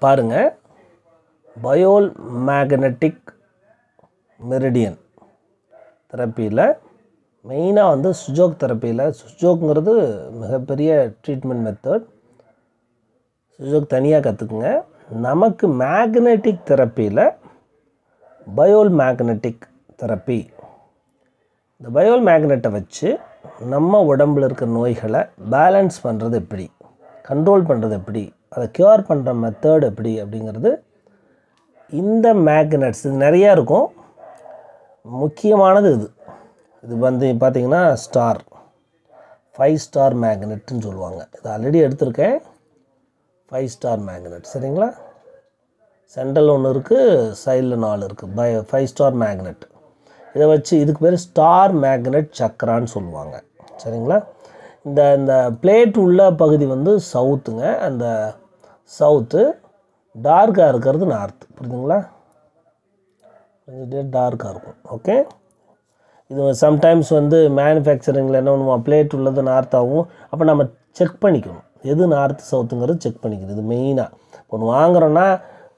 பாருங்கள், பயோல் magnetic meridian தெரப்பியில் மெயினாக வந்து சுஜோக் தெரப்பியில், சுஜோக்ங்கிறது மிகப்பெரிய ட்ரீட்மெண்ட் மெத்தட். சுஜோக் தனியாக கற்றுக்குங்க. நமக்கு மேக்னெட்டிக் தெரப்பியில் பயோல் மேக்னெட்டிக் தெரப்பி, இந்த பயோல் மேக்னெட்டை வச்சு நம்ம உடம்பில் இருக்கிற நோய்களை பேலன்ஸ் பண்ணுறது எப்படி, கண்ட்ரோல் பண்ணுறது எப்படி, அதை க்யூர் பண்ணுற மெத்தட் எப்படி அப்படிங்கிறது. இந்த மேக்னெட்ஸ் இது நிறையா இருக்கும், முக்கியமானது இது வந்து பார்த்திங்கன்னா ஸ்டார் 5 ஸ்டார் மேக்னெட்டுன்னு சொல்லுவாங்க. இது ஆல்ரெடி எடுத்திருக்கேன். 5 ஸ்டார் மேக்னெட் சரிங்களா. சென்ட்ரல் ஒன்று இருக்குது, சைடில் 4 இருக்குது. 5 ஸ்டார் மேக்னெட். இதை வச்சு இதுக்கு பேர் ஸ்டார் மேக்னெட் சக்கரான்னு சொல்லுவாங்க சரிங்களா. இந்த பிளேட் உள்ள பகுதி வந்து சவுத்துங்க. அந்த சவுத்து டார்க்காக இருக்கிறது நார்த்து. புரியுதுங்களா? கொஞ்சம் டார்க்காக இருக்கும். ஓகே, இது சம்டைம்ஸ் வந்து மேனுஃபேக்சரிங்கில் என்ன பண்ணுவோம், பிளேட் உள்ளது நார்த்தாகவும். அப்போ நம்ம செக் பண்ணிக்கணும் எது நார்த்து சவுத்துங்கிறது செக் பண்ணிக்கணும். இது மெயினாக ஒன்று வாங்குகிறோன்னா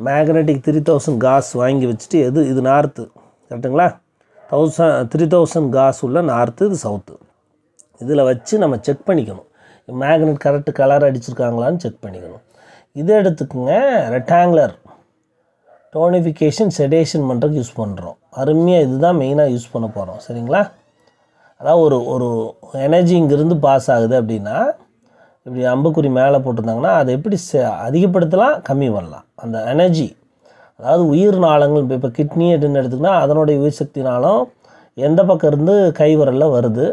மேக்னெட்டிக் 3000 காஸ் வாங்கி வச்சுட்டு இது நார்த்து கரெக்டுங்களா. 3000 காஸ் உள்ள நார்த்து, இது சவுத்து. இதில் வச்சு நம்ம செக் பண்ணிக்கணும் மேக்னெட் கரெக்டு கலர் அடிச்சிருக்காங்களான்னு செக் பண்ணிக்கணும். இதை எடுத்துக்கோங்க. ரெக்டாங்குலர் டோனிஃபிகேஷன் செடேஷன் பண்ணுறதுக்கு யூஸ் பண்ணுறோம். அருமையாக இதுதான் மெயினாக யூஸ் பண்ண போகிறோம் சரிங்களா. அதாவது ஒரு எனர்ஜி இங்கேருந்து பாஸ் ஆகுது அப்படின்னா, இப்படி அம்புக்குறி மேலே போட்டிருந்தாங்கன்னா அதை எப்படி அதிகப்படுத்தலாம், கம்மி பண்ணலாம் அந்த எனர்ஜி. அதாவது உயிர் நாளங்கள் இப்போ கிட்னி அப்படின்னு எடுத்துக்கினா அதனுடைய உயிர் சக்தினாலும் எந்த பக்கம் இருந்து கைவிரலில் வருது,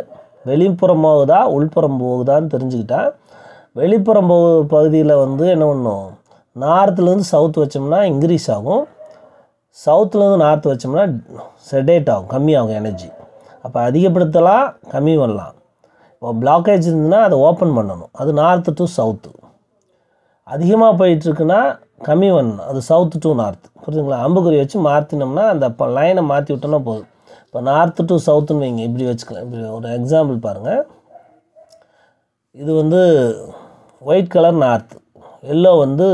வெளிப்புறம் போகுதா உள்புறம் போகுதான்னு தெரிஞ்சுக்கிட்டா, வெளிப்புறம் பகுதியில் வந்து என்ன பண்ணும், நார்த்துலேருந்து சவுத் வச்சோம்னா இன்க்ரீஸ் ஆகும், சவுத்துலேருந்து நார்த் வச்சோம்னா செடேட் ஆகும், கம்மியாகும் எனர்ஜி. அப்போ அதிகப்படுத்தலாம், கம்மி பண்ணலாம். இப்போ பிளாக்கேஜ் இருந்ததுன்னா அதை ஓப்பன் பண்ணணும், அது நார்த்து டு சவுத்து. அதிகமாக போயிட்டுருக்குன்னா கம்மி பண்ணணும், அது சவுத்து டு நார்த். புரியுதுங்களா? அம்புக்குறி வச்சு மாற்றினோம்னா அந்த லைனை மாற்றி விட்டோம்னா போதும். இப்போ நார்த்து டு சவுத்துன்னு வைங்க, இப்படி வச்சுக்கலாம். இப்படி ஒரு எக்ஸாம்பிள் பாருங்கள். இது வந்து ஒயிட் கலர் நார்த்து, எல்லோ வந்து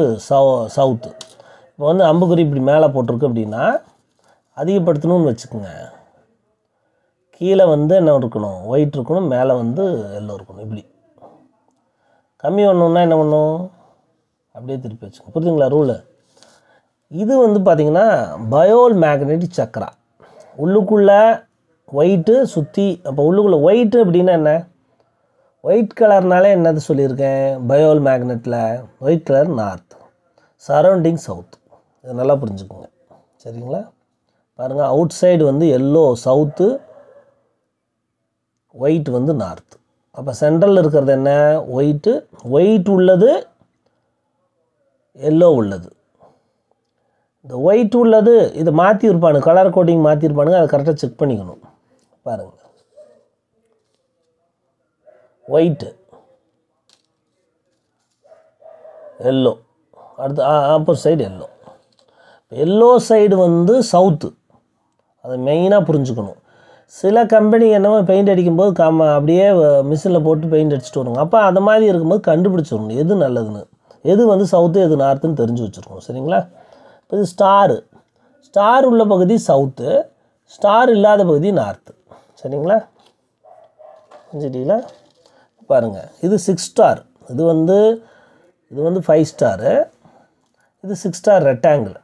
சவுத்து. இப்போ வந்து அம்புக்குறி இப்படி மேலே போட்டிருக்கு அப்படின்னா அதிகப்படுத்தணும்னு வச்சுக்கோங்க. கீழே வந்து என்ன இருக்கணும், ஒயிட் இருக்கணும், மேலே வந்து எல்லோ இருக்கணும். இப்படி கம்மி பண்ணணுன்னா என்ன பண்ணணும், அப்படியே திருப்பி வச்சுக்கோங்க. புரியுதுங்களா ரூலு? இது வந்து பார்த்திங்கன்னா பயோல் மேக்னெட்டிக் சக்கரா. உள்ளுக்குள்ளே ஒயிட்டு சுற்றி, அப்போ உள்ளுக்குள்ளே ஒயிட்டு அப்படின்னா என்ன, ஒயிட் கலர்னாலே என்னது சொல்லியிருக்கேன், பயோல் மேக்னெட்டில் white colour north, surrounding south. இது நல்லா புரிஞ்சுக்கோங்க சரிங்களா. பாருங்கள், அவுட் சைடு வந்து எல்லோ சவுத்து, ஒயிட் வந்து நார்த்து. அப்போ சென்ட்ரலில் இருக்கிறது என்ன, ஒயிட்டு, ஒயிட் உள்ளது, எல்லோ உள்ளது. இந்த ஒயிட் உள்ளது இதை மாற்றிருப்பானுங்க, கலர் கோட்டிங் மாற்றிருப்பானுங்க, அதை கரெக்டாக செக் பண்ணிக்கணும். பாருங்கள், ஒயிட்டு, எல்லோ, அடுத்து opposite side yellow. Yellow side வந்து சவுத்து, அதை மெயினாக புரிஞ்சுக்கணும். சில கம்பெனி என்னமோ பெயிண்ட் அடிக்கும்போது அப்படியே மிஷினில் போட்டு பெயிண்ட் அடிச்சுட்டு வருவாங்க. அப்போ அந்த மாதிரி இருக்கும்போது கண்டுபிடிச்சிடணும் எது நல்லதுன்னு, எது வந்து சவுத்து எது நார்த்துன்னு தெரிஞ்சு வச்சுருக்கணும் சரிங்களா. இப்போ இது ஸ்டாரு, ஸ்டார் உள்ள பகுதி சவுத்து, ஸ்டார் இல்லாத பகுதி நார்த்து சரிங்களா. புரிஞ்சுட்டீங்களா? பாருங்கள், இது 6 ஸ்டார், இது வந்து 5 ஸ்டாரு, இது 6 ஸ்டார் ரெக்டாங்கிள்.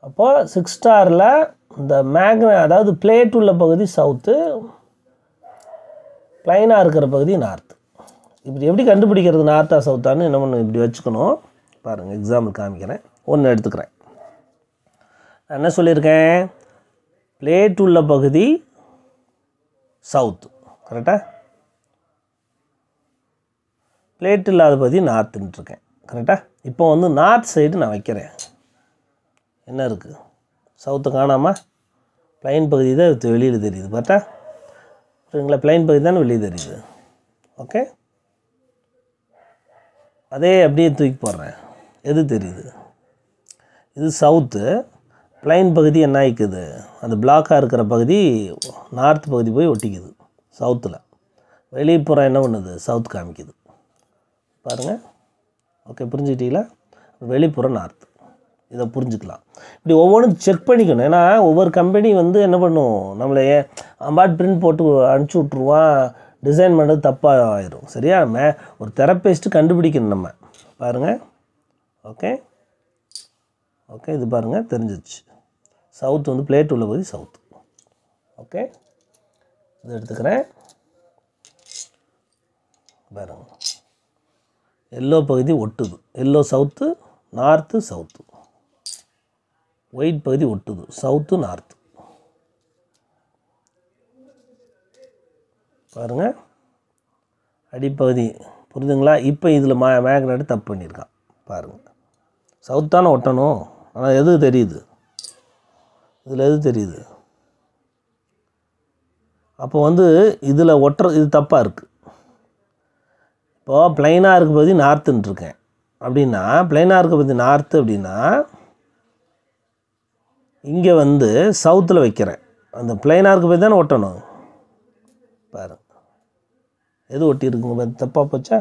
அப்போ 6 ஸ்டாரில் இந்த அதாவது பிளேட் உள்ள பகுதி சவுத்து, ப்ளைனாக இருக்கிற பகுதி நார்த்து. இப்படி எப்படி கண்டுபிடிக்கிறது நார்த்தா சவுத்தான்னு என்ன பண்ணணும், இப்படி வச்சுக்கணும். பாருங்கள், எக்ஸாம்பிள் காமிக்கிறேன், ஒன்று எடுத்துக்கிறேன். நான் என்ன சொல்லியிருக்கேன், பிளேட் உள்ள பகுதி சவுத்து கரெக்டாக, பிளேட் இல்லாத பகுதி நார்த்துன்ட்ருக்கேன் கரெக்டாக. இப்போ வந்து நார்த் சைடு நான் வைக்கிறேன், என்ன இருக்குது, சவுத்தை காணாமல் ப்ளைன் பகுதி தான் வெளியில் தெரியுது. பார்த்தா சரிங்களா, ப்ளைன் பகுதி தானே வெளியே தெரியுது. ஓகே, அதே அப்படியே தூக்கி போடுறேன், எது தெரியுது, இது சவுத்து, ப்ளைன் பகுதி என்ன ஆகிக்குது, அந்த பிளாக்காக இருக்கிற பகுதி நார்த் பகுதி போய் ஒட்டிக்குது சவுத்தில், வெளிப்புறம் என்ன பண்ணுது, சவுத் காமிக்குது. பாருங்கள், ஓகே, புரிஞ்சுக்கிட்டீங்களா? வெளிப்புற நார்த்து இதை புரிஞ்சுக்கலாம். இப்படி ஒவ்வொன்றும் செக் பண்ணிக்கணும். ஏன்னா ஒவ்வொரு கம்பெனி வந்து என்ன பண்ணும், நம்மளை அம்பாட் பிரிண்ட் போட்டு அனுப்பிச்சி விட்ருவான், டிசைன் பண்ணுறது தப்பாக ஆயிரும். சரியா? ஒரு தெரப்பிஸ்ட்டு கண்டுபிடிக்கணும் நம்ம. பாருங்கள். ஓகே ஓகே, இது பாருங்கள், தெரிஞ்சிச்சு. சவுத் வந்து பிளேட் உள்ள பகுதி சவுத். ஓகே, இது எடுத்துக்கிறேன். பாருங்க, எல்லோ பகுதி ஒட்டுது, yellow south, north south. White பகுதி ஒட்டுது, சவுத்து நார்த்து. பாருங்கள், அடிப்பகுதி புரியுதுங்களா? இப்போ இதில் மேக்னெட் தப்பு பண்ணியிருக்கான். பாருங்கள், சவுத்தான ஒட்டணும். ஆனால் எது தெரியுது, இதில் எது தெரியுது? அப்போ வந்து இதில் இது தப்பாக இருக்குது. இப்போது ப்ளைனாக இருக்க பகுதி நார்த்துன்ட்டு இருக்கேன் அப்படின்னா, ப்ளைனாக இருக்க பகுதி நார்த்து அப்படின்னா இங்கே வந்து சவுத்தில் வைக்கிறேன். அந்த ப்ளைனாக இருக்க பகுதி தானே ஒட்டணும். பாருங்க, எது ஒட்டி இருக்குங்க, தப்பாக போச்சா?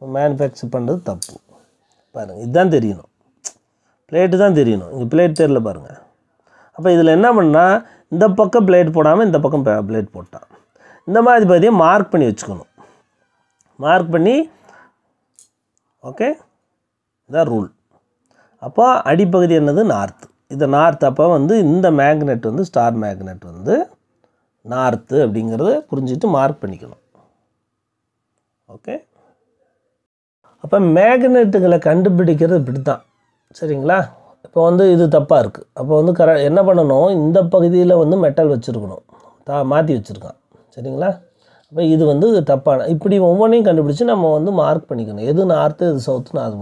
மேனுஃபேக்சர் பண்ணுறது தப்பு. பாருங்கள், இதுதான் தெரியணும், பிளேட்டு தான் தெரியணும். இங்கே பிளேட் தெரியல பாருங்கள். அப்போ இதில் என்ன பண்ணால், இந்த பக்கம் பிளேட் போடாமல் இந்த பக்கம் பிளேட் போட்டான். இந்த மாதிரி பகுதியை மார்க் பண்ணி வச்சுக்கணும். மார்க் பண்ணி, ஓகே, இதான் ரூல். அப்போ அடிப்பகுதி என்னது, நார்த்து. இது நார்த். அப்போ வந்து இந்த மேக்னெட் வந்து ஸ்டார் மேக்னெட் வந்து நார்த்து அப்படிங்கிறத புரிஞ்சுட்டு மார்க் பண்ணிக்கணும். ஓகே, அப்போ மேக்னெட்டுகளை கண்டுபிடிக்கிறது இப்படி தான். சரிங்களா? இப்போ வந்து இது தப்பாக இருக்குது. அப்போ வந்து என்ன பண்ணணும், இந்த பகுதியில் வந்து மெட்டல் வச்சுருக்கணும், மாற்றி வச்சுருக்கான். சரிங்களா? அப்போ இது வந்து தப்பான, இப்படி ஒவ்வொன்றையும் கண்டுபிடிச்சி நம்ம வந்து மார்க் பண்ணிக்கணும். எது நார்த்து, எது சவுத்துன்னு. அது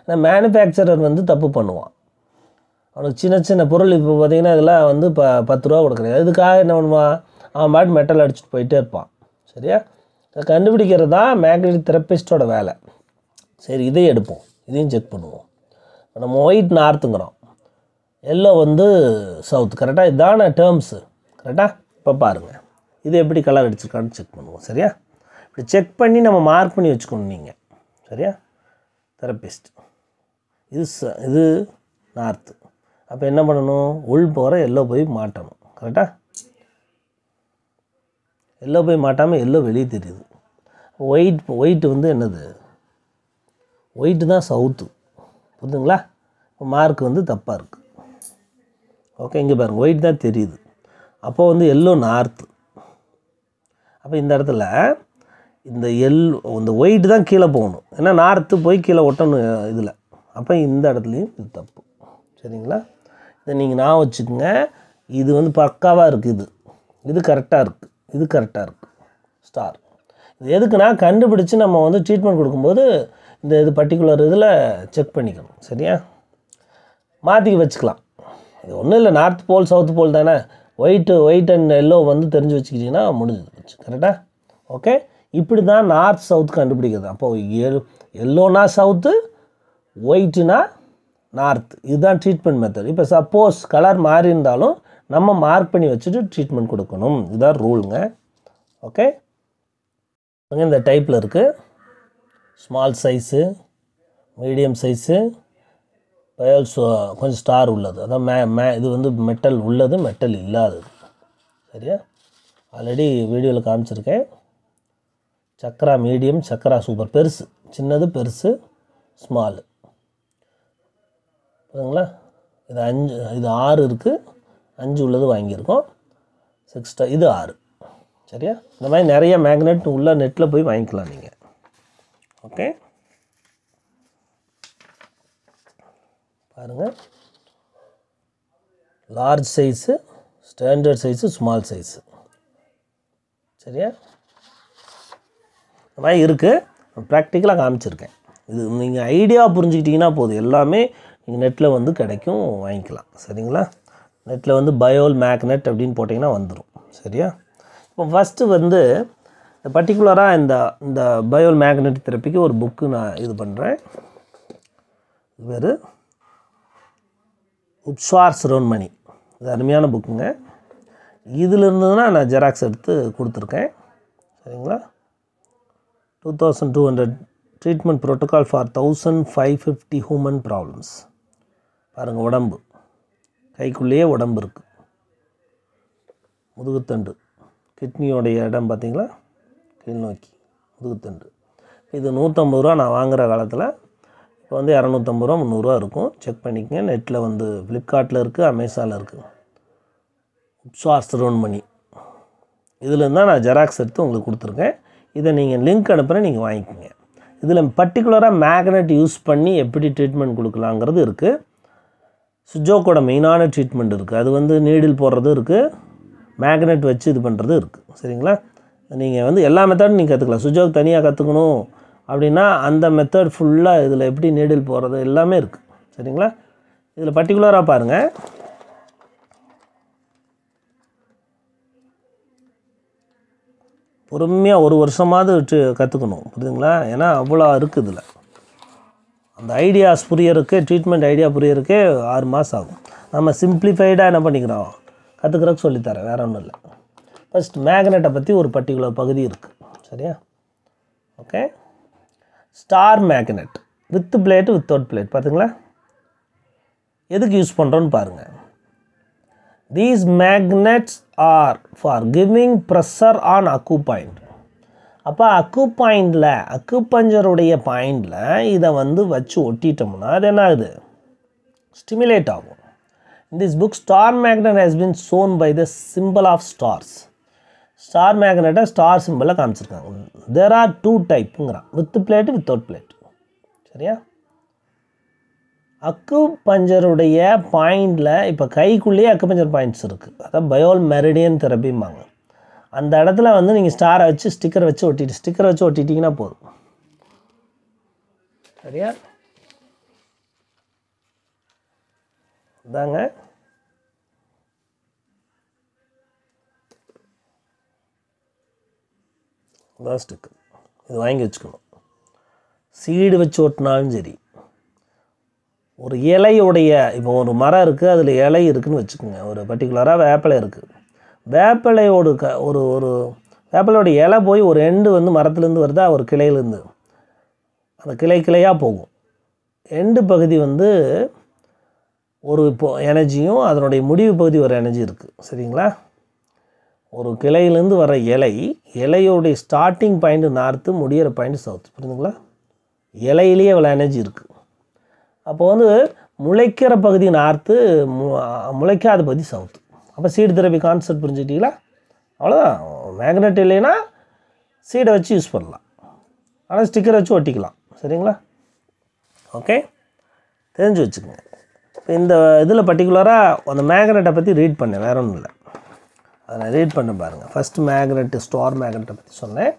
ஏன்னா மேனுஃபேக்சரர் வந்து தப்பு பண்ணுவான். அவனுக்கு சின்ன சின்ன பொருள், இப்போ பார்த்திங்கன்னா இதெல்லாம் வந்து 10 ரூபா கொடுக்குறேன். இதுக்காக என்ன பண்ணுவான், அவன் பாட்டு மெட்டல் அடிச்சுட்டு போயிட்டே இருப்பான். சரியா? இதை கண்டுபிடிக்கிறது தான் மேக்னெட்டிக் தெரப்பிஸ்டோட வேலை. சரி, இதையும் எடுப்போம், இதையும் செக் பண்ணுவோம். நம்ம ஒயிட் நார்த்துங்கிறோம், எல்லோ வந்து சவுத். கரெக்டாக? இதான டேர்ம்ஸு. கரெக்டாக? இப்போ பாருங்கள், இது எப்படி கலர் அடிச்சிருக்கான்னு செக் பண்ணுவோம். சரியா? இப்படி செக் பண்ணி நம்ம மார்க் பண்ணி வச்சுக்கணும் நீங்கள். சரியா? தெரப்பிஸ்ட் இது நார்த்து. அப்போ என்ன பண்ணணும், உள் போகிற எல்லோ போய் மாட்டணும். கரெக்டாக? எல்லோ போய் மாட்டாமல் எல்லோ வெளியே தெரியுது. ஒயிட்டு வந்து என்னது, ஒயிட்டு தான் சவுத்து. புரியுதுங்களா? இப்போ மார்க் வந்து தப்பாக இருக்குது. ஓகே, இங்கே பாருங்கள், ஒயிட் தான் தெரியுது. அப்போ வந்து எல்லோ நார்த்து. அப்போ இந்த இடத்துல இந்த ஒயிட்டு தான் கீழே போகணும். ஏன்னா நார்த்து போய் கீழே ஒட்டணும் இதில். அப்போ இந்த இடத்துலையும் இது தப்பு. சரிங்களா? இதை நீங்கள் நான் வச்சுக்கோங்க. இது வந்து பக்காவாக இருக்குது, இது கரெக்டாக இருக்குது, இது கரெக்டாக இருக்குது. ஸ்டார். இது எதுக்குன்னா, கண்டுபிடிச்சி நம்ம வந்து ட்ரீட்மெண்ட் கொடுக்கும்போது இது பர்டிகுலர் இதில் செக் பண்ணிக்கணும். சரியா? மாற்றி வச்சுக்கலாம். இது ஒன்றும் இல்லை, நார்த் போல் சவுத் போல் தானே. ஒயிட் அண்ட் எல்லோ வந்து தெரிஞ்சு வச்சுக்கிட்டிங்கன்னா முடிஞ்சு. கரெக்டாக? ஓகே, இப்படி தான் நார்த் சவுத் கண்டுபிடிக்கிறது. அப்போது எல்லோனா சவுத்து, ஒயிட்டுனா நார்த். இதுதான் ட்ரீட்மெண்ட் மெத்தட். இப்போ சப்போஸ் கலர் மாறி இருந்தாலும் நம்ம மார்க் பண்ணி வச்சுட்டு ட்ரீட்மெண்ட் கொடுக்கணும். இதுதான் ரூலுங்க. ஓகே, இந்த டைப்பில் இருக்குது. ஸ்மால் சைஸு, மீடியம் சைஸு, கொஞ்சம் ஸ்டார் உள்ளது. அதான் இது வந்து மெட்டல் உள்ளது, மெட்டல் இல்லாதது. சரியா? ஆல்ரெடி வீடியோவில் காமிச்சிருக்கேன். சக்கரா மீடியம், சக்கரா சூப்பர். பெருசு, சின்னது, பெருசு, ஸ்மாலு. புரியுதுங்களா? இது 6 இருக்குது, 5 உள்ளது வாங்கியிருக்கோம். 6 இது 6. சரியா? இந்த மாதிரி நிறைய மேக்னெட் உள்ள நெட்டில் போய் வாங்கிக்கலாம் நீங்கள். ஓகே, பாருங்கள், large size, standard size, small size. சரியா? இந்த மாதிரி இருக்குது. ப்ராக்டிக்கலாக காமிச்சிருக்கேன். இது நீங்கள் ஐடியாவை புரிஞ்சுக்கிட்டிங்கன்னா போதும், எல்லாமே நீங்கள் நெட்டில் வந்து கிடைக்கும், வாங்கிக்கலாம். சரிங்களா? நெட்டில் வந்து பயோல் மேக்னெட் அப்படின்னு போட்டிங்கன்னா வந்துடும். சரியா? இப்போ ஃபஸ்ட்டு வந்து பர்டிகுலராக இந்த பயோல் மேக்னெட் தெரப்பிக்கு ஒரு புக்கு நான் இது பண்ணுறேன். வேறு உப்ஸ்வார்ஸ் ரோன்மணி, இது அருமையான புக்குங்க. இதில் இருந்ததுன்னா நான் ஜெராக்ஸ் எடுத்து கொடுத்துருக்கேன். சரிங்களா? 2200 treatment protocol for 1550 human problems. பாருங்கள், உடம்பு கைக்குள்ளேயே உடம்பு இருக்குது. முதுகுத்தண்டு கிட்னியோடைய இடம் பார்த்திங்களா, கீழ் நோக்கி முதுகுத்தண்டு. இது 150 ரூபா நான் வாங்குகிற காலத்தில். இப்போ வந்து 250 ரூபா 300 ரூபா இருக்கும். செக் பண்ணிக்கங்க. நெட்டில் வந்து ஃப்ளிப்கார்ட்டில் இருக்குது, அமேசானில் இருக்குது. உப்ஸ்வாஸ்திரோன் மணி இதில் தான் நான் ஜெராக்ஸ் எடுத்து உங்களுக்கு கொடுத்துருக்கேன். இதை நீங்கள் லிங்க் அனுப்புகிறேன், நீங்கள் வாங்கிக்கோங்க. இதில் பர்டிகுலராக மேக்னெட் யூஸ் பண்ணி எப்படி ட்ரீட்மெண்ட் கொடுக்கலாங்கிறது இருக்குது. சுஜோக்கோட மெயினான ட்ரீட்மெண்ட் இருக்குது. அது வந்து நீடில் போடுறது இருக்குது, மேக்னெட் வச்சு இது பண்ணுறது இருக்குது. சரிங்களா? நீங்கள் வந்து எல்லா மெத்தடும் நீங்கள் கற்றுக்கலாம். சுஜோக் தனியாக கற்றுக்கணும் அப்படின்னா அந்த மெத்தட் ஃபுல்லாக இதில் எப்படி நீடில் போடுறது எல்லாமே இருக்குது. சரிங்களா? இதில் பர்டிகுலராக பாருங்கள். பொறுமையாக 1 வருஷமாவது கற்றுக்கணும். புரியுதுங்களா? ஏன்னா அவ்வளோ இருக்குது இதில். அந்த ஐடியாஸ் புரியறதுக்கு, ட்ரீட்மெண்ட் ஐடியா புரியறதுக்கே 6 மாதம் ஆகும். நம்ம சிம்பிளிஃபைடாக என்ன பண்ணிக்கிறோம், கற்றுக்கிறதுக்கு சொல்லித்தரேன், வேறு ஒன்றும் இல்லை. ஃபஸ்ட் மேக்னெட்டை பற்றி ஒரு பர்டிகுலர் பகுதி இருக்குது. சரியா? Okay. Star magnet with plate without plate பார்த்துங்களா, எதுக்கு யூஸ் பண்ணுறோன்னு பாருங்கள். These magnets are for giving pressure on acupoint. அப்போ அக்குபாயிண்டில், அக்குபஞ்சருடைய பாயிண்டில் இதை வந்து வச்சு ஒட்டிட்டோம்னா அது என்ன ஆகுது, ஸ்டிமுலேட் ஆகும். In this book, star magnet has been shown by the symbol of stars. Star மேக்னெட்டை ஸ்டார் சிம்பிளை காமிச்சிருக்காங்க. There are 2 typeங்கிறான், வித் பிளேட்டு வித்தவுட் பிளேட். சரியா? அக்கு பஞ்சருடைய பாயிண்டில் இப்போ கைக்குள்ளேயே அக்கு பஞ்சர் பாயிண்ட்ஸ் இருக்குது. அதான் பயோல் மெரிடியன் தெரப்பிம்பாங்க. அந்த இடத்துல வந்து நீங்கள் ஸ்டாரை வச்சு ஸ்டிக்கரை வச்சு ஒட்டிட்டிங்கன்னா போதும். சரியா? அதாங்க இதான் ஸ்டிக்கர். இது வாங்கி வச்சுக்கணும். சீடு வச்சு ஒட்டினாலும் சரி, ஒரு இலையுடைய, இப்போ ஒரு மரம் இருக்குது, அதில் இலை இருக்குதுன்னு வச்சுக்கோங்க. ஒரு பர்டிகுலராக வேப்பிலை இருக்குது. வேப்பிலையோடு ஒரு ஒரு வேப்பிலையோட இலை போய் ஒரு எண்டு வந்து மரத்துலேருந்து வருதா, ஒரு கிளையிலேருந்து அந்த கிளையாக போகும். எண்டு பகுதி வந்து ஒரு எனர்ஜியும் அதனுடைய முடிவு பகுதி ஒரு எனர்ஜி இருக்குது. சரிங்களா? ஒரு கிளையிலேருந்து வர இலையோடைய ஸ்டார்டிங் பாயிண்ட்டு நார்த்து, முடிகிற பாயிண்ட்டு சவுத்து. புரியுதுங்களா? இலையிலேயே இவ்வளோ எனர்ஜி இருக்குது. அப்போ வந்து முளைக்கிற பகுதி நார்த்து, முளைக்காத பகுதி சவுத்து. அப்போ சீடு தெரப்பி கான்செப்ட் புரிஞ்சுக்கிட்டீங்களா? அவ்வளோதான். மேக்னெட் இல்லைன்னா சீடை வச்சு யூஸ் பண்ணலாம், ஆனால் ஸ்டிக்கரை வச்சு ஒட்டிக்கலாம். சரிங்களா? ஓகே, தெரிஞ்சு வச்சுக்கோங்க. இப்போ இந்த இதில் பர்டிகுலராக அந்த மேக்னெட்டை பற்றி ரீட் பண்ணேன், வேறு ஒன்றும் இல்லை. அதை நான் ரீட் பண்ண பாருங்கள். ஃபஸ்ட்டு மேக்னெட்டு, ஸ்டார் மேக்னெட்டை பற்றி சொன்னேன்.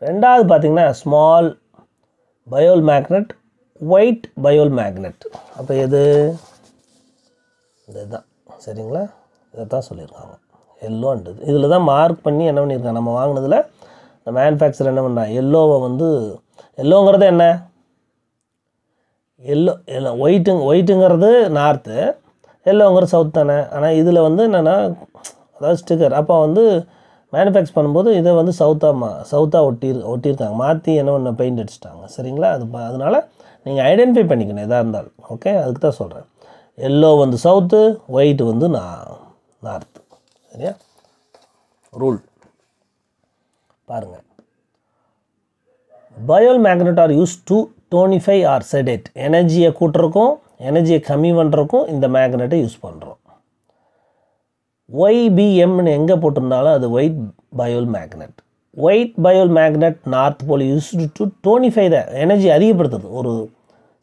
ரெண்டாவது பார்த்திங்கன்னா small பயோல் magnet, white bipole magnet. அப்போ எது? இதுதான். சரிங்களா? இதை தான் சொல்லியிருக்காங்க, எல்லோ அண்ட் இது. இதில் தான் மார்க் பண்ணி என்ன பண்ணியிருக்காங்க, நம்ம வாங்கினதில் இந்த மேனுஃபேக்சர் என்ன பண்ணுறாங்க, எல்லோவை வந்து, எல்லோங்கிறது என்ன, எல்லோ ஒயிட்டுங்கிறது நார்த்து, எல்லோங்கிறது சவுத் தானே. ஆனால் இதில் வந்து என்னென்னா, அதாவது ஸ்டிக்கர் அப்போ வந்து மேனுஃபேக்சர் பண்ணும்போது இதை வந்து சவுத்தாக ஒட்டியிருக்காங்க, மாற்றி என்ன பண்ண பெயிண்ட் அடிச்சிட்டாங்க. சரிங்களா? அதனால் நீங்கள் ஐடென்டிஃபை பண்ணிக்கணும் எதாக இருந்தாலும். ஓகே, அதுக்கு தான் சொல்கிறேன். எல்லோ வந்து சவுத்து, ஒயிட் வந்து நார்த்து. சரியா? ரூல் பாருங்கள். Bipole magnet are use to tonify or sedate. எனர்ஜியை கூட்டுறக்கும் எனர்ஜியை கம்மி பண்ணுறக்கும் இந்த மேக்னெட்டை யூஸ் பண்ணுறோம். ஒய்பிஎம்னு எங்கே போட்டிருந்தாலும் அது white bipole magnet. White bipole magnet north pole used to tonify the energy, அதிகப்படுத்துறது. ஒரு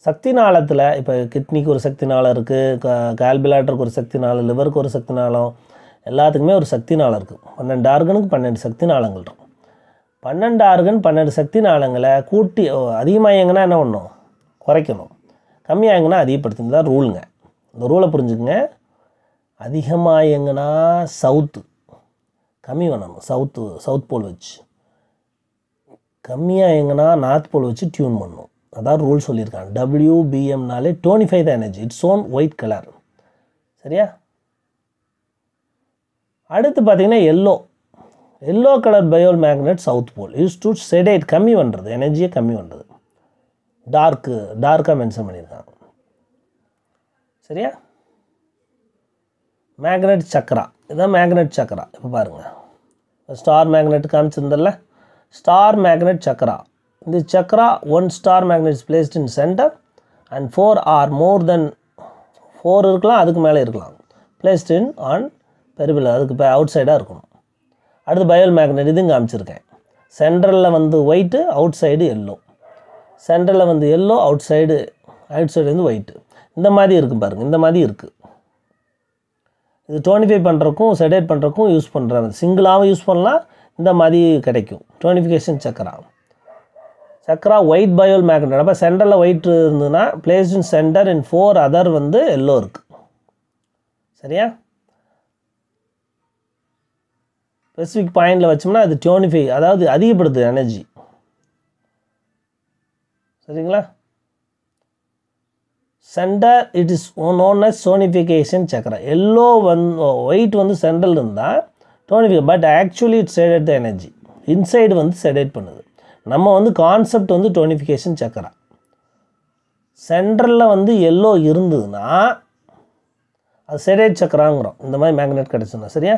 சக்தி நாளத்தில் இப்போ கிட்னிக்கு ஒரு சக்தி நாளம் இருக்குது, கால்பிளாட்டருக்கு ஒரு சக்தி நாளம், லிவருக்கு ஒரு சக்தி நாளம், எல்லாத்துக்குமே ஒரு சக்தி நாளம் இருக்குது. 12 ஆர்கனுக்கு 12 சக்தி நாளங்கள் இருக்கும். 12 ஆர்கன் 12 சக்தி நாளங்களை கூட்டி அதிகமாக இயங்கினா என்ன பண்ணணும், குறைக்கணும். கம்மியாக இயங்கினா அதிகப்படுத்தணும். தான் ரூலுங்க. இந்த ரூலை புரிஞ்சுக்குங்க. அதிகமாக இயங்கினா சவுத்து கம்மி பண்ணணும், சவுத் போல் வச்சு. கம்மியாக இயங்கினா நார்த் போல் வச்சு டியூன் பண்ணணும். அதான் ரூல் சொல்லியிருக்காங்க. WBMனாலே tonify the energy, it's own white colour. சரியா? அடுத்து பார்த்தீங்கன்னா yellow colour bipole magnet south pole use to sedate, கம்மி பண்ணுறது, எனர்ஜியை கம்மி பண்ணுறது. டார்க்காக மென்ஷன் பண்ணியிருக்காங்க. சரியா? மேக்னெட் சக்கரா, இதுதான் மேக்னெட் சக்கரா. இப்போ பாருங்கள், ஸ்டார் மேக்னெட் காமிச்சிருந்தல, ஸ்டார் மேக்னெட் சக்கரா. இந்த சக்கரா 1 star magnet is placed in center and 4 or more than 4 இருக்கலாம், அதுக்கு மேலே இருக்கலாம், placed in on பெரிபிள், அதுக்கு இப்போ அவுட் சைடாக இருக்கணும். அடுத்து பயோல் மேக்னெட், இதுவும் காமிச்சிருக்கேன். சென்ட்ரலில் வந்து ஒயிட்டு, அவுட் சைடு எல்லோ. சென்ட்ரலில் வந்து எல்லோ, அவுட் சைடு வந்து ஒயிட்டு. இந்த மாதிரி இருக்குது பாருங்கள், இந்த மாதிரி இருக்குது. இது டோனிஃபை பண்ணுறக்கும் செடேட் பண்ணுறக்கும் யூஸ் பண்ணுறாங்க. சிங்கிளாகவும் யூஸ் பண்ணலாம், இந்த மாதிரி கிடைக்கும். Tonification chakra white bipole magnet. அப்போ சென்டரில் ஒயிட் இருந்ததுன்னா placed in centre in 4 other வந்து எல்லோ இருக்குது. சரியா? ஸ்பெசிஃபிக் பாயிண்டில் வச்சோம்னா அது டோனிஃபை, அதாவது அதிகப்படுத்துது எனர்ஜி. சரிங்களா? Centre it is known as tonification chakra. Yellow white வந்து சென்ட்ரல் இருந்தால் tonification, but actually it sedate the energy. Inside வந்து செடேட் பண்ணுது. நம்ம வந்து கான்செப்ட் வந்து டோனிஃபிகேஷன் சக்கரா. சென்ட்ரலில் வந்து எல்லோ இருந்ததுன்னா அது செடேட் சக்கராங்கிறோம். இந்த மாதிரி மேக்னெட் கிடச்சுன்னா. சரியா?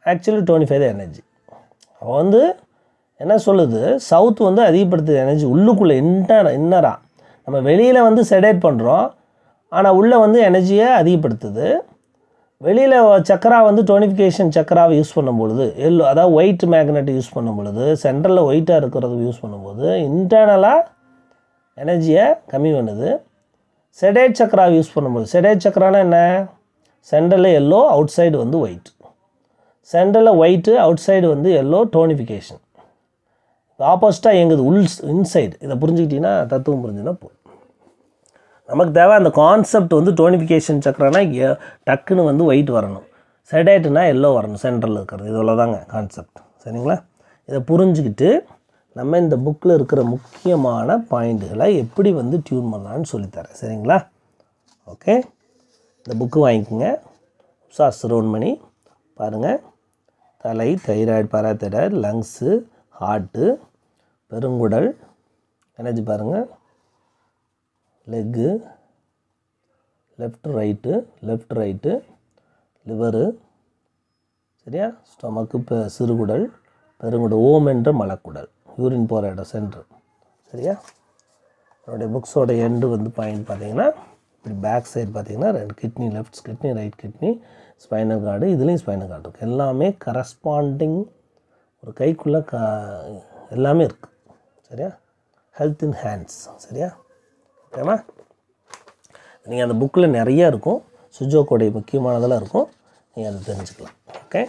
Actually tonify the energy. அவள் வந்து என்ன சொல்லுது, சவுத் வந்து அதிகப்படுத்துது எனர்ஜி உள்ளுக்குள்ளே இன்னராக. நம்ம வெளியில் வந்து செடேட் பண்ணுறோம், ஆனால் உள்ளே வந்து எனர்ஜியை அதிகப்படுத்துது. வெளியில் சக்கரா வந்து டோனிஃபிகேஷன் சக்கராவை யூஸ் பண்ணும்பொழுது எல்லோ, அதாவது ஒயிட் மேக்னெட் யூஸ் பண்ணும் பொழுது, சென்ட்ரலில் ஒயிட்டாக இருக்கிறது யூஸ் பண்ணும்போது இன்டர்னலாக எனர்ஜியை கம்மி பண்ணுது. செடேட் சக்கராவை யூஸ் பண்ணும்போது, செடேட் சக்கரானா என்ன, சென்ட்ரலில் எல்லோ, அவுட் சைடு வந்து ஒயிட். சென்ட்ரலில் ஒயிட்டு, அவுட் சைடு வந்து எல்லோ, டோனிஃபிகேஷன். ஆப்போசிட்டாக இயங்குது இன்சைடு. இதை புரிஞ்சுக்கிட்டிங்கன்னா, தத்துவம் புரிஞ்சுன்னா போதும். நமக்கு தேவை அந்த கான்செப்ட் வந்து டோனிஃபிகேஷன் சக்கரானா டக்குன்னு வந்து ஒயிட் வரணும், செடேட்டுனா எல்லோ வரணும், சென்ட்ரலில் இருக்கிறது. இது தாங்க கான்செப்ட். சரிங்களா? இதை புரிஞ்சுக்கிட்டு நம்ம இந்த புக்கில் இருக்கிற முக்கியமான பாயிண்ட்டுகளை எப்படி வந்து டியூன் பண்ணலான்னு சொல்லித்தரேன். சரிங்களா? ஓகே, இந்த புக்கு வாங்கிக்கோங்க. சிரோன்மணி பாருங்கள். தலை, தைராய்டு, பாராதைராய்டு, லங்ஸு, ஹார்ட்டு, பெருங்குடல், எனர்ஜி பாருங்கள், லெக்கு, லெஃப்ட் ரைட்டு, லிவரு, சரியா, ஸ்டொமக்கு, சிறுகுடல், பெருங்குடல், ஓம் என்ற மலக்குடல், யூரின் போகிற இடம் சென்ட்ரு. சரியா? என்னுடைய புக்ஸோட எண்டு வந்து பாயிண்ட் பார்த்தீங்கன்னா இப்படி பேக் சைடு பார்த்தீங்கன்னா 2 kidney, left kidney, right kidney, spinal cord, இதுலேயும் ஸ்பைனல் கார்டு இருக்குது. எல்லாமே கரஸ்பாண்டிங் ஒரு கைக்குள்ளே எல்லாமே இருக்குது. சரியா? ஹெல்த் இன் ஹேண்ட்ஸ். சரியா? ஓகேவா? நீங்கள் அந்த புக்கில் நிறையா இருக்கும், சுஜோக்கோடைய முக்கியமானதெல்லாம் இருக்கும், நீங்கள் அதை தெரிஞ்சுக்கலாம். ஓகே,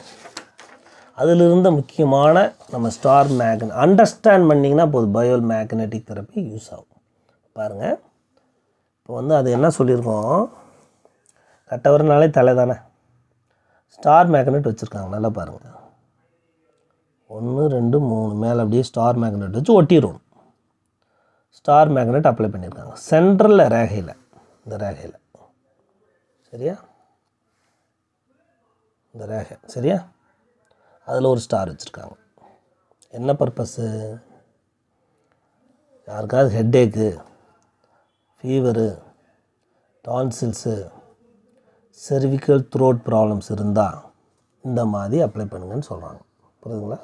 அதில் இருந்த முக்கியமான நம்ம ஸ்டார் மேக்னெட் அண்டர்ஸ்டாண்ட் பண்ணிங்கன்னா போதும், பயோல் மேக்னெட்டிக் தெரப்பி யூஸ் ஆகும். பாருங்கள், இப்போ வந்து அது என்ன சொல்லியிருக்கோம், கட்டவரனாலே தலை தானே, ஸ்டார் மேக்னெட் வச்சுருக்காங்க. நல்லா பாருங்கள், 1 2 3 மேலே அப்படியே ஸ்டார் மேக்னெட் வச்சு ஒட்டிடும். ஸ்டார் மேக்னெட் அப்ளை பண்ணியிருக்காங்க சென்ட்ரலில், ரேகையில், இந்த ரேகையில். சரியா? இந்த ரேகை. சரியா? அதில் ஒரு ஸ்டார் வச்சுருக்காங்க. என்ன பர்பஸ்ஸு, யாருக்காவது ஹெட்டேக்கு, ஃபீவரு, டான்சில்ஸு, செர்விக்கல் த்ரோட் ப்ராப்ளம்ஸ் இருந்தால் இந்த மாதிரி அப்ளை பண்ணுங்கன்னு சொல்கிறாங்க. புரியுதுங்களா?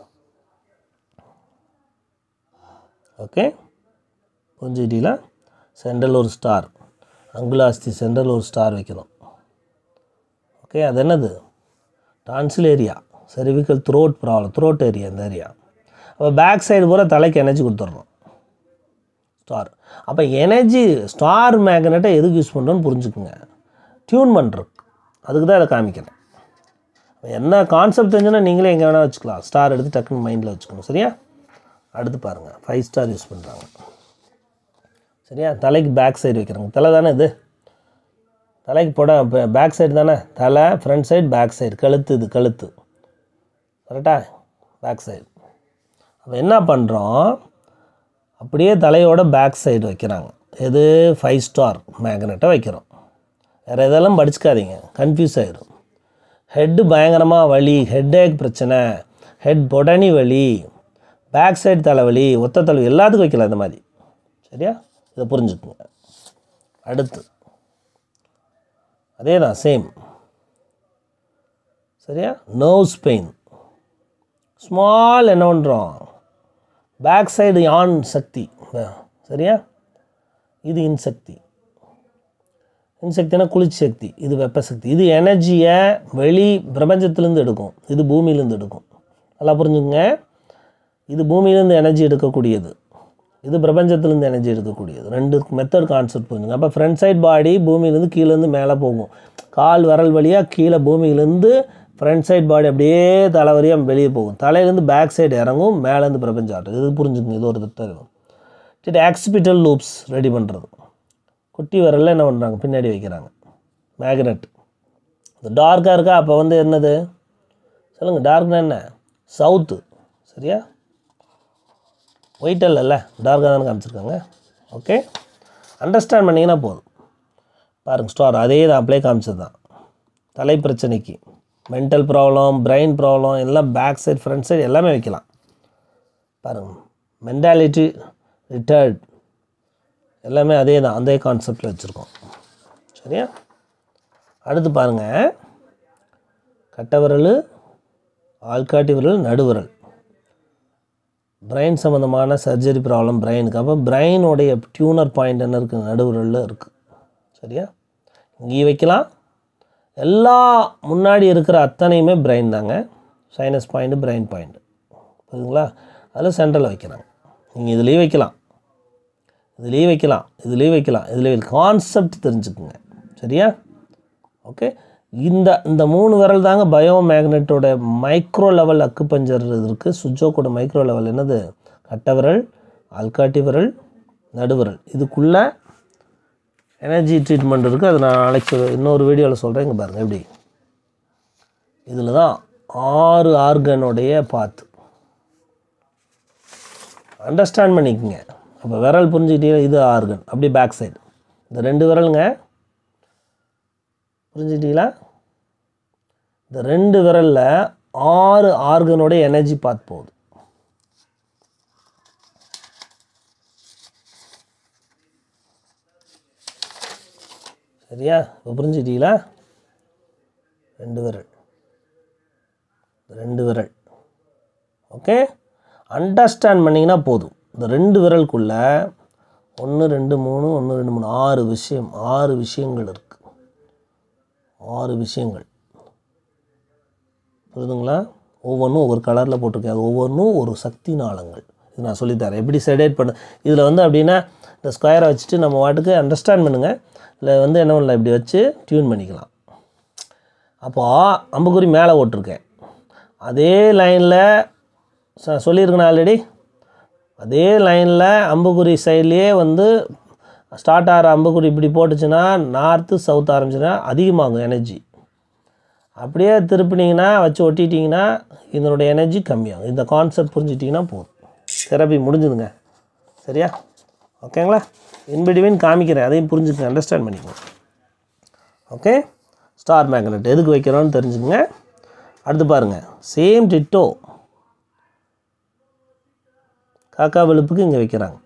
ஓகே, புரிஞ்சுக்கிட்டீங்களா? சென்ட்ரல் ஒரு ஸ்டார், அங்குலாஸ்தி சென்ட்ரல் ஒரு ஸ்டார் வைக்கணும். ஓகே, அது என்னது, tonsil area, cervical throat problem, throat area, இந்த ஏரியா. அப்போ பேக் சைடு பூரா தலைக்கு எனர்ஜி கொடுத்துட்றோம் ஸ்டார். அப்போ எனர்ஜி ஸ்டார் மேக்னெட்டை எதுக்கு யூஸ் பண்ணுறோன்னு புரிஞ்சுக்குங்க, டியூன் பண்ணுறதுக்கு. அதுக்கு தான் இதை காமிக்கிறேன். என்ன கான்செப்ட் தெரிஞ்சுன்னா நீங்களே எங்கே வேணால் வச்சுக்கலாம். ஸ்டார் எடுத்து டக்குன்னு மைண்டில் வச்சுக்கணும். சரியா? அடுத்து பாருங்கள், 5 ஸ்டார் யூஸ் பண்ணுறாங்க. சரியா? தலைக்கு பேக் சைடு வைக்கிறாங்க. தலை தானே இது, தலைக்கு போட பேக் சைடு தானே, தலை ஃப்ரண்ட் சைடு, பேக் சைடு, கழுத்து, இது கழுத்து, கரெக்டாக, பேக் சைடு. அப்போ என்ன பண்ணுறோம், அப்படியே தலையோட பேக் சைடு வைக்கிறாங்க. எது, 5 ஸ்டார் மேக்னெட்டை வைக்கிறோம். வேறு எதெல்லாம் படிச்சுக்காதீங்க, கன்ஃபியூஸ் ஆகிடும். ஹெட்டு பயங்கரமாக வலி, ஹெட்டேக் பிரச்சனை, ஹெட் பொடனி வலி, பேக் சைடு தலைவலி, ஒத்த தலைவலி, எல்லாத்துக்கும் வைக்கலாம் இந்த மாதிரி. சரியா? இதை புரிஞ்சுக்குங்க. அடுத்து அதே தான் சேம். சரியா? நர்வ்ஸ் பெயின் ஸ்மால் என்ன பண்ணுறோம், பேக் சைடு ஆன் சக்தி. சரியா? இது இன்சக்தி. இன்சக்தினா குளிர்ச்சி சக்தி, இது வெப்ப சக்தி. இது எனர்ஜியை வெளி பிரபஞ்சத்துலேருந்து எடுக்கும், இது பூமியிலேருந்து எடுக்கும். நல்லா புரிஞ்சுங்க. இது பூமியிலேருந்து எனர்ஜி எடுக்கக்கூடியது, இது பிரபஞ்சத்துலேருந்து எனர்ஜி எடுக்கக்கூடியது. ரெண்டு மெத்தட் கான்செப்ட் புரிஞ்சுங்க. அப்போ ஃப்ரண்ட் சைட் பாடி பூமியிலேருந்து கீழேருந்து மேலே போகும், கால் விரல் வழியாக கீழே பூமியிலேருந்து ஃப்ரண்ட் சைட் பாடி அப்படியே தலைவரியாக வெளியே போகும், தலையிலேருந்து பேக் சைடு இறங்கும், மேலேருந்து பிரபஞ்சம் ஆட்டும். இது புரிஞ்சுங்க. இது ஒரு திட்டம். சரி, ஆக்சிபிட்டல் லூப்ஸ் ரெடி பண்ணுறது. குட்டி விரலில் என்ன பண்ணுறாங்க, பின்னாடி வைக்கிறாங்க மேக்னெட். இது டார்க்காக இருக்கா, அப்போ வந்து என்னது சொல்லுங்கள், டார்க்னா என்ன, சவுத்து. சரியா? ஒயிட் இல்லைல்ல, டார்க்காக தானே காமிச்சிருக்காங்க. ஓகே, அண்டர்ஸ்டாண்ட் பண்ணிங்கன்னா போதும். பாருங்கள், ஸ்டார் அதே தான் அப்படியே காமிச்சது தான். தலை பிரச்சனைக்கு, மென்டல் ப்ராப்ளம், பிரெயின் ப்ராப்ளம் எல்லாம் பேக் சைடு ஃப்ரண்ட் சைடு எல்லாமே வைக்கலாம். பாருங்கள், மென்டாலிட்டி ரிட்டர்ட் எல்லாமே அதே தான், அதே கான்செப்டில் வச்சுருக்கோம். சரியா? அடுத்து பாருங்கள், கட்டை விரல், ஆள்காட்டி விரல், நடுவிரல். பிரெயின் சம்மந்தமான சர்ஜரி ப்ராப்ளம் பிரெயினுக்கு. அப்போ பிரெயினுடைய டியூனர் பாயிண்ட் என்ன இருக்குது, நடுவிரலில் இருக்குது. சரியா? இங்கேயும் வைக்கலாம். எல்லா முன்னாடி இருக்கிற அத்தனையுமே பிரெயின் தாங்க. Sinus point, brain point. புரியுதுங்களா? அதில் சென்ட்ரலில் வைக்கிறாங்க. நீங்கள் இதுலேயும் வைக்கலாம், இதுலேயும் வைக்கலாம், இதுலேயும் வைக்கலாம், இதுலேயும் கான்செப்ட் தெரிஞ்சுக்குங்க. சரியா? ஓகே, இந்த 3 விரல் தாங்க பயோ மேக்னெட்டோட மைக்ரோ லெவல் அக்குபஞ்சர் இருக்குது. சுஜோக்கோட மைக்ரோ லெவல் என்னது, கட்டை விரல், ஆள்காட்டி விரல், நடுவிரல். இதுக்குள்ளே எனர்ஜி ட்ரீட்மெண்ட் இருக்குது. அது நான் நாளைக்கு இன்னொரு வீடியோவில் சொல்கிறேன். இங்கே பாருங்கள் எப்படி. இதில் தான் 6 ஆர்கனுடைய பாத்து. அண்டர்ஸ்டாண்ட் பண்ணிக்கோங்க. அப்போ விரல் புரிஞ்சுக்கிட்டீங்களா, இது ஆர்கன். அப்படியே பேக் சைடு இந்த 2 விரலுங்க, புரிஞ்சுக்கிட்டீங்களா? இந்த 2 விரலில் 6 ஆர்கனோடைய எனர்ஜி பாத் போகுது. சரியா? இப்போ புரிஞ்சுக்கிட்டீங்களா? 2 விரல், 2 விரல். ஓகே, அண்டர்ஸ்டாண்ட் பண்ணிங்கன்னா போதும். இந்த 2 விரலுக்குள்ளே 1 2 3 1 2 3 6 விஷயங்கள் இருக்குது. 6 விஷயங்கள். புரியுதுங்களா? ஒவ்வொன்றும் ஒவ்வொரு கலரில் போட்டிருக்கேன். அது ஒவ்வொன்றும் ஒரு சக்தி நாளங்கள். இது நான் சொல்லித்தரேன் எப்படி செடேட் பண்ண. இதில் வந்து அப்படின்னா இந்த ஸ்கொயரை வச்சுட்டு நம்ம வாட்டுக்கு அண்டர்ஸ்டாண்ட் பண்ணுங்கள். இதில் வந்து என்ன பண்ணலாம், இப்படி வச்சு டியூன் பண்ணிக்கலாம். அப்போது அம்புக்குறி மேலே ஓட்டிருக்கேன். அதே லைனில் சொல்லியிருக்கேன் ஆல்ரெடி. அதே லைனில் அம்புக்குறி சைட்லேயே வந்து ஸ்டார்ட் ஆகிற அம்புக்குறி இப்படி போட்டுச்சுன்னா நார்த்து சவுத் ஆரம்பிச்சுன்னா அதிகமாகும் எனர்ஜி. அப்படியே திருப்பினீங்கன்னா வச்சு ஒட்டிட்டிங்கன்னா இதனுடைய எனர்ஜி கம்மியாகும். இந்த கான்செப்ட் புரிஞ்சிட்டிங்கன்னா போதும், தெரப்பி முடிஞ்சுதுங்க. சரியா? ஓகேங்களா? இன்பிட்வீன் காமிக்கிறேன், அதையும் புரிஞ்சுக்கங்க, அண்டர்ஸ்டாண்ட் பண்ணிக்கோங்க. ஓகே, ஸ்டார் மேக்னெட் எதுக்கு வைக்கிறோன்னு தெரிஞ்சுக்கங்க. அடுத்து பாருங்கள், சேம் டிட்டோ காக்கா வெளுப்புக்கு இங்கே வைக்கிறாங்க.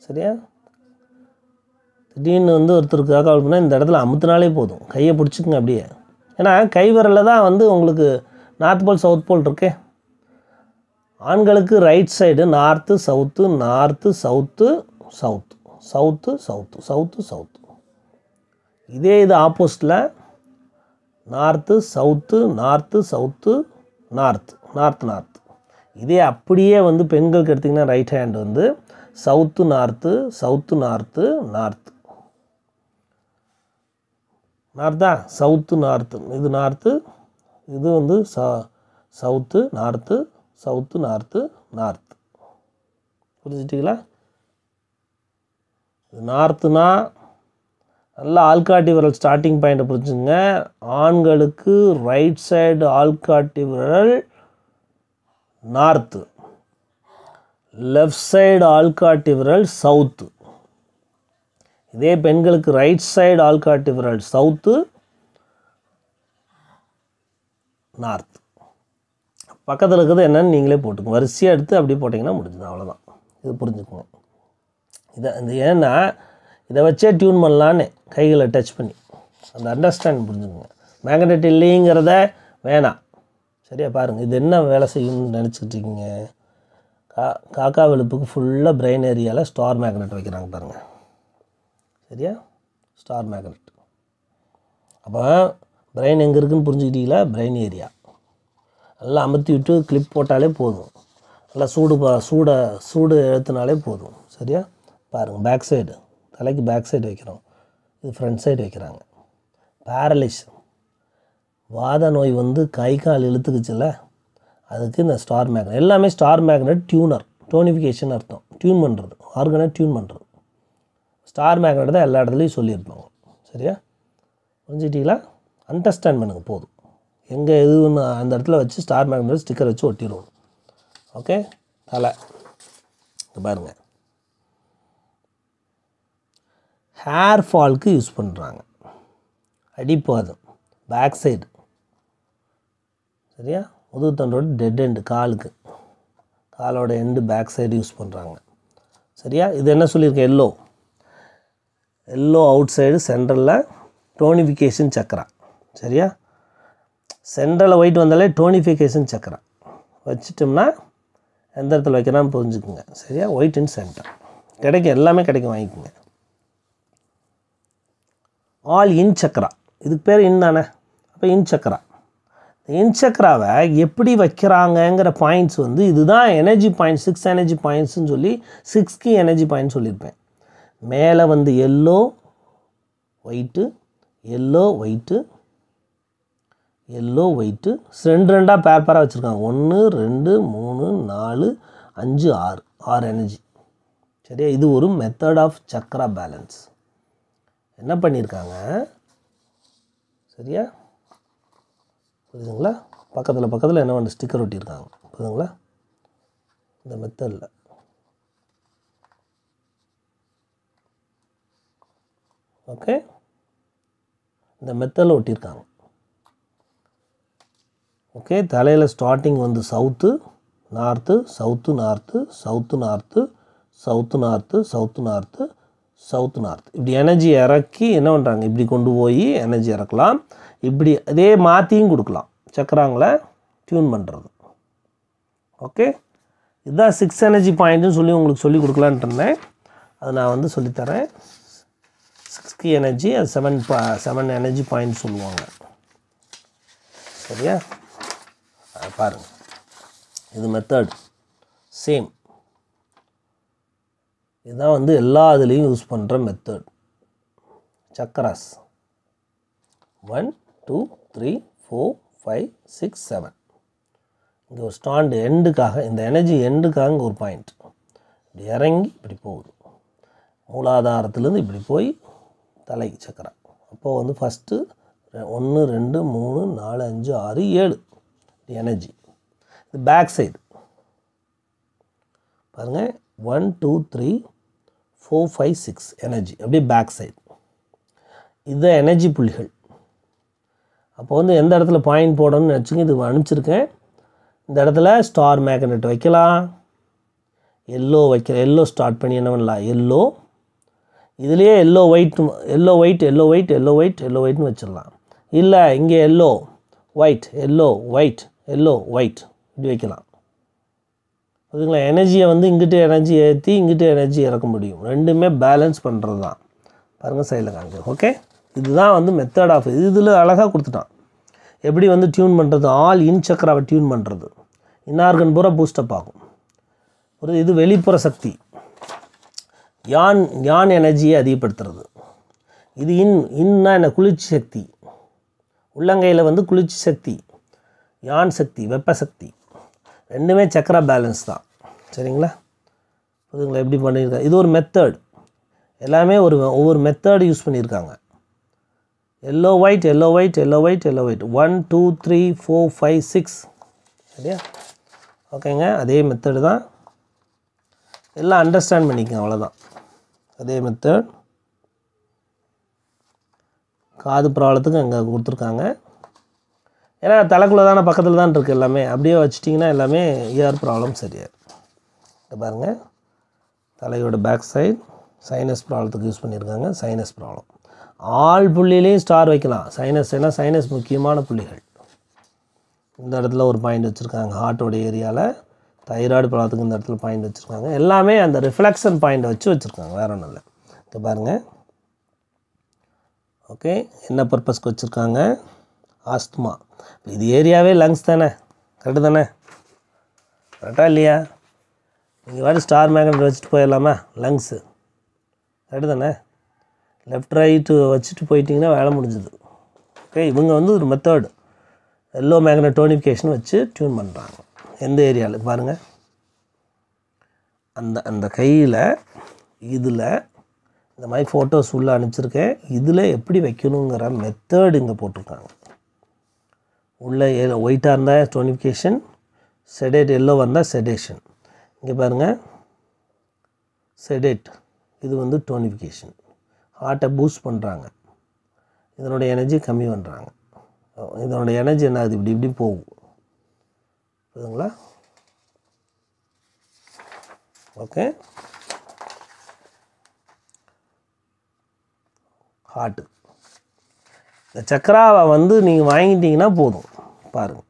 சரியா? திடீர்னு வந்து ஒருத்தருக்கு காக்கா வெளுப்புனா இந்த இடத்துல அமுத்தினாலே போதும், கையை பிடிச்சிக்குங்க அப்படியே. ஏன்னா கை விரலில் தான் வந்து உங்களுக்கு நார்த் போல் சவுத் போல் இருக்கே. ஆண்களுக்கு right side north south, north south, south, south south, south south. இதே இது ஆப்போசிட்டில் north south, north south, north, north north. இதே அப்படியே வந்து பெண்களுக்கு எடுத்திங்கன்னா ரைட் ஹேண்ட் வந்து south north, south north, north, நார்த்தா, சவுத்து நார்த்து. இது நார்த்து, இது வந்து south north, south north, north. புரிஞ்சுட்டிங்களா? நார்த்துனா நல்லா ஆள்காட்டி விரல் ஸ்டார்டிங் பாயிண்ட்டை புரிஞ்சுங்க. ஆண்களுக்கு ரைட் சைடு ஆள்காட்டி விரல் நார்த்து, லெஃப்ட் சைடு ஆள்காட்டி விரல் சவுத்து. இதே பெண்களுக்கு ரைட் சைடு ஆள்காட்டி விரல் சவுத்து, நார்த். பக்கத்தில் இருக்கிறது என்னன்னு நீங்களே போட்டுங்க, வரிசையாக எடுத்து அப்படி போட்டிங்கன்னா முடிஞ்சுது, அவ்வளோதான். இது புரிஞ்சுக்குங்க. இது ஏன்னா இதை வச்சே டியூன் பண்ணலான்னு கைகளை டச் பண்ணி அந்த அண்டர்ஸ்டாண்ட் புரிஞ்சுக்குங்க. மேக்னெட் இல்லைங்கிறத வேணாம். சரியா பாருங்கள், இது என்ன வேலை செய்யணும்னு நினச்சிட்டு இருக்கீங்க. காக்கா வெளுப்புக்கு ஃபுல்லாக பிரெயின் ஏரியாவில் ஸ்டார் மேக்னெட் வைக்கிறாங்க பாருங்கள். சரியா, ஸ்டார் மேக்னெட். அப்போ பிரெயின் எங்கே இருக்குதுன்னு புரிஞ்சுக்கிட்டீங்களா? பிரெயின் ஏரியா நல்லா அமர்த்தி விட்டு கிளிப் போட்டாலே போதும். நல்லா சூடு எழுத்துனாலே போதும். சரியா பாருங்கள், பேக் சைடு தலைக்கு பேக் சைடு வைக்கிறோம், இது ஃப்ரண்ட் சைடு வைக்கிறாங்க. பேரலைஸ் வாத நோய் வந்து கை கால் இழுத்துக்குச்சுல்ல, அதுக்கு இந்த ஸ்டார் மேக்னெட். எல்லாமே ஸ்டார் மேக்னெட் டியூனர், டோனிஃபிகேஷன் அர்த்தம், டியூன் பண்ணுறது, ஆர்கனை டியூன் பண்ணுறது. ஸ்டார் மேக்னெட் தான் எல்லா இடத்துலையும் சொல்லியிருப்பாங்க. சரியா புரிஞ்சுக்கிட்டீங்களா? அண்டர்ஸ்டாண்ட் பண்ணுங்கள் போதும். எங்கே எதுன்னு அந்த இடத்துல வச்சு ஸ்டார் மேக்னெட் ஸ்டிக்கர் வச்சு ஒட்டிடுவோம். ஓகே, தலை பாருங்கள், ஹேர் ஃபால்க்கு யூஸ் பண்ணுறாங்க. அடிப்பாதம் பேக் சைடு. சரியா, முதுகுத்தண்டோட டெட் எண்டு, காலோட எண்டு பேக் சைடு யூஸ் பண்ணுறாங்க. சரியா, இது என்ன சொல்லியிருக்கேன், எல்லோ அவுட் சைடு சென்ட்ரலில் டோனிஃபிகேஷன் சக்கரா. சரியா, சென்ட்ரலில் ஒயிட் வந்தாலே டோனிஃபிகேஷன் சக்கரா வச்சிட்டோம்னா எந்த இடத்துல வைக்கிறான்னு புரிஞ்சுக்குங்க. சரியா, ஒயிட் இன் சென்டர் கிடைக்கும், எல்லாமே கிடைக்கும், வாங்கிக்கோங்க. ஆல் இன் சக்கரா, இதுக்கு பேர் இன் தானே, அப்போ இன் சக்கரா. இன் சக்கராவை எப்படி வைக்கிறாங்கங்கிற பாயிண்ட்ஸ் வந்து இதுதான் எனர்ஜி பாயிண்ட்ஸ், 6 எனர்ஜி பாயிண்ட்ஸ்னு சொல்லி 6 கீ எனர்ஜி பாயிண்ட்ஸ் சொல்லியிருப்பேன். மேலே வந்து yellow white, yellow white, yellow white, ரெண்டாக பேராக வச்சுருக்காங்க. 1 2 3 4 5 6 எனர்ஜி. சரியா, இது ஒரு மெத்தட் ஆஃப் சக்கரா பேலன்ஸ். என்ன பண்ணியிருக்காங்க, சரியா புரியுதுங்களா? பக்கத்தில் என்ன பண்ண ஸ்டிக்கர் ஒட்டியிருக்காங்க, புரியுதுங்களா? இந்த மெத்தடில். ஓகே, இந்த மெத்தடில் ஒட்டியிருக்காங்க. ஓகே, தலையில் ஸ்டார்டிங் வந்து south north, south north, south north, south north, south north, south north. இப்படி எனர்ஜி இறக்கி என்ன பண்ணுறாங்க, இப்படி கொண்டு போய் எனர்ஜி இறக்கலாம், இப்படி அதே மாற்றியும் கொடுக்கலாம். சக்கராங்களை டியூன் பண்ணுறது. ஓகே, இதுதான் 6 எனர்ஜி பாயிண்ட்டுன்னு சொல்லி உங்களுக்கு சொல்லி கொடுக்கலான்ட்டு இருந்தேன். அதை நான் வந்து சொல்லித்தரேன். 6 கீ எனர்ஜி, அது 7 எனர்ஜி பாயிண்ட் சொல்லுவாங்க. சரியா, பாருங்கள், இது மெத்தட் சேம். இதுதான் வந்து எல்லா இதுலேயும் யூஸ் பண்ணுற மெத்தட். சக்கராஸ் 1 2 3 4 5 6 7. இங்கே ஒரு ஸ்டாண்டு எண்டுக்காக, இந்த எனர்ஜி எண்டுக்காக இங்கே ஒரு பாயிண்ட் இப்படி இறங்கி இப்படி போகுது. மூலாதாரத்துலேருந்து இப்படி போய் தலை சக்கரா. அப்போது வந்து ஃபஸ்ட்டு 1 2 3 4 5 6 7 எனர்ஜி. இது பேக் சைடு பாருங்கள், 1 2 3 4 5 6 எனர்ஜி, அப்படியே பேக் சைடு. இது எனர்ஜி புள்ளிகள். அப்போ வந்து எந்த இடத்துல பாயிண்ட் போடணும்னு நினச்சிங்க, இது அனுப்பிச்சிருக்கேன். இந்த இடத்துல ஸ்டார் மேக்னெட் வைக்கலாம், எல்லோ ஸ்டார்ட் பண்ணி என்ன பண்ணலாம், எல்லோ, இதுலேயே எல்லோ ஒயிட்னு வச்சிடலாம். இல்லை இங்கே எல்லோ ஒயிட் இப்படி வைக்கலாம். புரியுதுங்களா? எனர்ஜியை வந்து இங்கிட்டு எனர்ஜி ஏற்றி இங்கிட்டு எனர்ஜி இறக்க முடியும். ரெண்டுமே பேலன்ஸ் பண்ணுறது தான். பாருங்கள், சைடில் காமிக்கிறேன். ஓகே, இதுதான் வந்து மெத்தட் ஆஃப். இதில் அழகாக கொடுத்துட்டான் எப்படி வந்து டியூன் பண்ணுறது. ஆல் இன் சக்கராவை டியூன் பண்ணுறது, இன்னார்கன் பூரா பூஸ்டப் ஆகும். ஒரு இது வெளிப்புற சக்தி, யான் எனர்ஜியை அதிகப்படுத்துறது. இது இன்னா என்ன, குளிர்ச்சி சக்தி. உள்ளங்கையில் வந்து குளிர்ச்சி சக்தி, யான் சக்தி, வெப்ப சக்தி. ரெண்டுமே சக்கரா பேலன்ஸ் தான். சரிங்களா? புரியுதுங்களா எப்படி பண்ணியிருக்காங்க? இது ஒரு மெத்தட். எல்லாமே ஒவ்வொரு மெத்தட் யூஸ் பண்ணியிருக்காங்க. Yellow white 1 2 3 4 5 6. சரியா? ஓகேங்க, அதே மெத்தடு தான். எல்லாம் அண்டர்ஸ்டாண்ட் பண்ணிக்கங்க, அவ்வளோதான். அதே மெத்தட். காது ப்ராப்ளத்துக்கு அங்கே கொடுத்துருக்காங்க. ஏன்னா தலைக்குள்ளே தானே, பக்கத்தில் தான் இருக்குது எல்லாமே. அப்படியே வச்சிட்டிங்கன்னா எல்லாமே இயர் ப்ராப்ளம் சரியாக. பாருங்கள், தலையோட பேக் சைடு சைனஸ் ப்ராப்ளத்துக்கு யூஸ் பண்ணியிருக்காங்க. சைனஸ் ப்ராப்ளம் ஆல் புள்ளியிலையும் ஸ்டார் வைக்கலாம். சைனஸ்னா சைனஸ் முக்கியமான புள்ளிகள். இந்த இடத்துல ஒரு பாயிண்ட் வச்சுருக்காங்க. ஹார்ட்டோட ஏரியாவில் தைராய்டு ப்ராப்ளத்துக்கு இந்த இடத்துல பாயிண்ட் வச்சுருக்காங்க. எல்லாமே அந்த ரிஃப்ளெக்ஷன் பாயிண்டை வச்சுருக்காங்க. வேறு ஒன்றும் இல்லை. இங்கே பாருங்கள். ஓகே, என்ன பர்பஸ்க்கு வச்சுருக்காங்க? ஆஸ்துமா. இது ஏரியாவே லங்ஸ் தானே, கரெக்டு தானே? கரெக்டாக இல்லையா? நீங்கள் வேறு ஸ்டார் மேக்னெட் வச்சுட்டு போயிடலாமா? லங்ஸு கரெக்டு தானே? லெஃப்ட் ரைட்டு வச்சுட்டு போயிட்டிங்கன்னா வேலை முடிஞ்சுது. ஓகே, இவங்க வந்து ஒரு மெத்தட் எல்லோ மேக்னட்டோனிஃபிகேஷன் வச்சு டியூன் பண்ணுறாங்க. எந்த ஏரியாவில் பாருங்கள், அந்த கையில் இதில் இந்த மாதிரி ஃபோட்டோஸ் உள்ளே அனுப்பிச்சிருக்கேன். இதில் எப்படி வைக்கணுங்கிற மெத்தட் இங்கே போட்டிருக்காங்க. உள்ளே ஒயிட்டாக இருந்தால் டோனிஃபிகேஷன், செடேட் எல்லோவாக இருந்தால் செடேஷன். இங்கே பாருங்கள், செடேட் இது வந்து டோனிஃபிகேஷன். ஹார்ட்டை பூஸ்ட் பண்ணுறாங்க. இதனோட எனர்ஜி கம்மி பண்ணுறாங்க. இதனோட எனர்ஜி என்ன ஆகுது? இப்படி போகும். புரியுதுங்களா? ஓகே, ஹார்ட்டு இந்த சக்கராவை வந்து நீங்கள் வாங்கிட்டீங்கன்னா போதும். பாருங்கள்,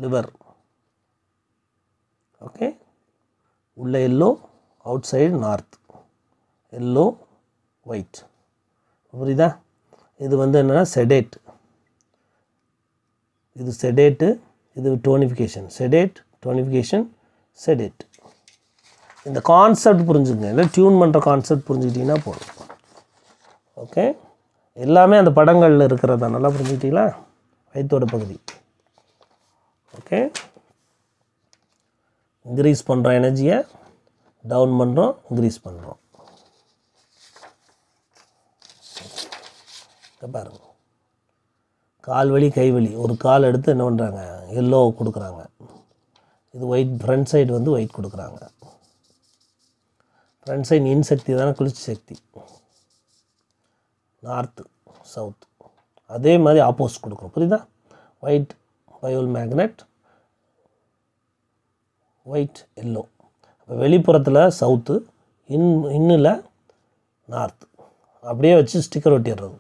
லிவர். ஓகே, உள்ள yellow, outside north, yellow white. புரியுதா? இது வந்து என்னென்னா செடேட், இது செடேட்டு, இது டோனிஃபிகேஷன். Sedate, tonification, sedate. இந்த கான்செப்ட் புரிஞ்சுக்கங்க. இல்லை டியூன் பண்ணுற கான்செப்ட் புரிஞ்சுக்கிட்டிங்கன்னா போதும். ஓகே, எல்லாமே அந்த படங்களில் இருக்கிறதா. நல்லா புரிஞ்சுக்கிட்டீங்களா? வயிற்றோட பகுதி. ஓகே, இன்க்ரீஸ் பண்ணுறோம் எனர்ஜியை, டவுன் பண்ணுறோம், இன்க்ரீஸ் பண்ணுறோம். பாருங்கள், கால் வலி கை வலி, ஒரு கால் எடுத்து என்ன பண்ணுறாங்க? எல்லோ கொடுக்குறாங்க. இது ஒயிட், ஃப்ரண்ட் சைடு வந்து ஒயிட் கொடுக்குறாங்க. ஃப்ரண்ட் சைடு இன் சக்தி தானே, குளிர்ச்சி சக்தி. நார்த்து சவுத் அதே மாதிரி ஆப்போசிட் கொடுக்குறோம். புரியுதா? White bipole magnet, white yellow. இப்போ வெளிப்புறத்தில் சவுத்து, இன்னில் நார்த்து. அப்படியே வச்சு ஸ்டிக்கர் ஒட்டிடுறது.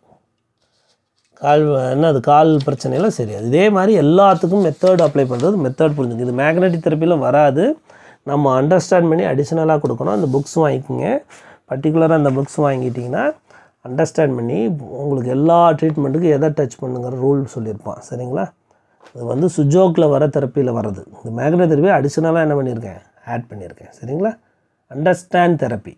கால் என்ன அது கால் பிரச்சனைலாம் சரி. இதே மாதிரி எல்லாத்துக்கும் மெத்தட் அப்ளை பண்ணுறது. மெத்தட் புரிஞ்சுங்க. இது மேக்னெட்டிக் தெரப்பியில் வராது. நம்ம அண்டர்ஸ்டாண்ட் பண்ணி அடிஷ்னலாக கொடுக்கணும். அந்த புக்ஸ் வாங்கிக்கோங்க. பர்டிகுலராக அந்த புக்ஸ் வாங்கிட்டிங்கன்னா அண்டர்ஸ்டாண்ட் பண்ணி உங்களுக்கு எல்லா ட்ரீட்மெண்ட்டுக்கும் எதை டச் பண்ணுங்கிற ரூல் சொல்லியிருப்பான். சரிங்களா? இது வந்து சுஜோக்கில் வர தெரப்பியில் வர்றது. இந்த மேக்னெட் தெரப்பி அடிஷ்னலாக என்ன பண்ணியிருக்கேன்? ஆட் பண்ணியிருக்கேன். சரிங்களா? Understand therapy.